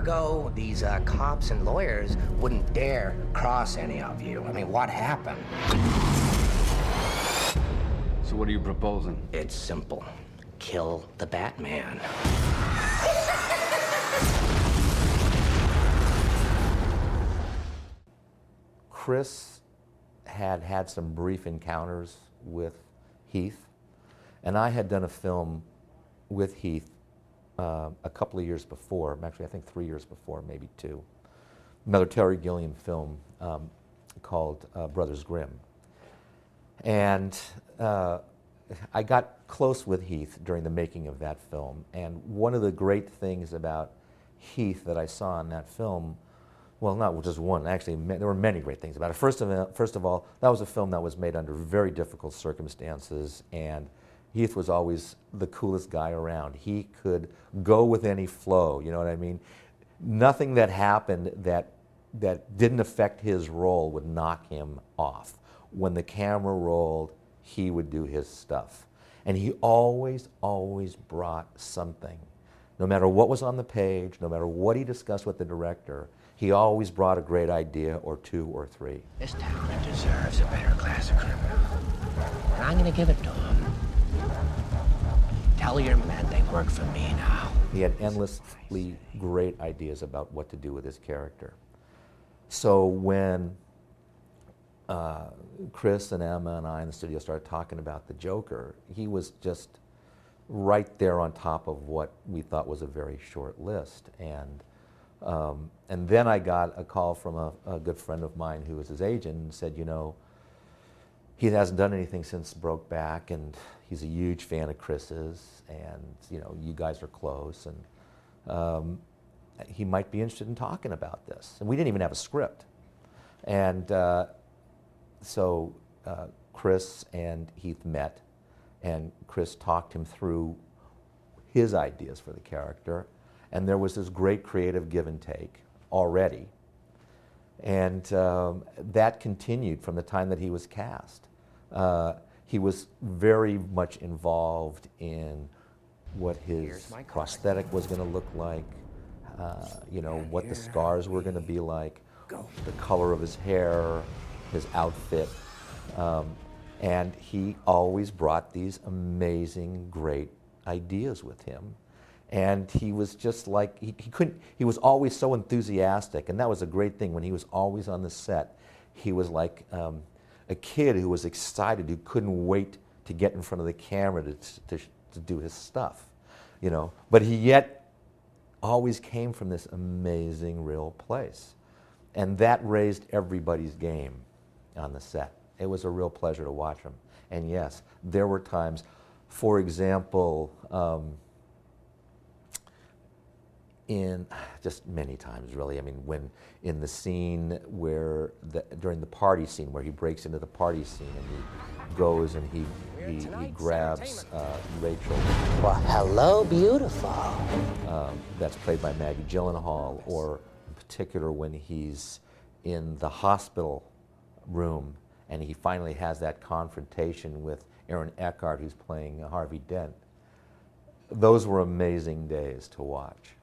ago, these cops and lawyers wouldn't dare cross any of you. I mean, what happened? So what are you proposing? It's simple. Kill the Batman. Chris had some brief encounters with Heath, and I had done a film with Heath a couple of years before, actually I think 3 years before, maybe 2. Another Terry Gilliam film called Brothers Grimm. And I got close with Heath during the making of that film, and one of the great things about Heath that I saw in that film, well, not just one, actually there were many great things about it. First of all, that was a film that was made under very difficult circumstances, and Heath was always the coolest guy around. He could go with any flow, you know what I mean? Nothing that happened that didn't affect his role would knock him off. When the camera rolled, he would do his stuff. And he always brought something. No matter what was on the page, no matter what he discussed with the director, he always brought a great idea or 2 or 3. This town deserves a better class of criminal. And I'm gonna give it to him. Tell your men they work for me now. He had endlessly great ideas about what to do with his character. So when Chris and Emma and I in the studio started talking about the Joker, he was just right there on top of what we thought was a very short list. And then I got a call from a good friend of mine who was his agent and said, you know, he hasn't done anything since Brokeback, and he's a huge fan of Chris's, and you know, you guys are close, and he might be interested in talking about this. And we didn't even have a script. And so Chris and Heath met, and Chris talked him through his ideas for the character, and there was this great creative give and take already. And that continued from the time that he was cast. He was very much involved in what his prosthetic was going to look like, you know, what the scars were going to be like, the color of his hair, his outfit. And he always brought these amazing, great ideas with him. And he was just like, he was always so enthusiastic, and that was a great thing. When he was always on the set, he was like a kid who was excited, who couldn't wait to get in front of the camera to do his stuff, you know. But he yet always came from this amazing, real place. And that raised everybody's game on the set. It was a real pleasure to watch him. And yes, there were times, for example, in just many times really, I mean, when in the scene where, during the party scene where he breaks into the party scene and he goes and he grabs Rachel. Well, hello, beautiful. That's played by Maggie Gyllenhaal, or in particular when he's in the hospital room and he finally has that confrontation with Aaron Eckhart, who's playing Harvey Dent. Those were amazing days to watch.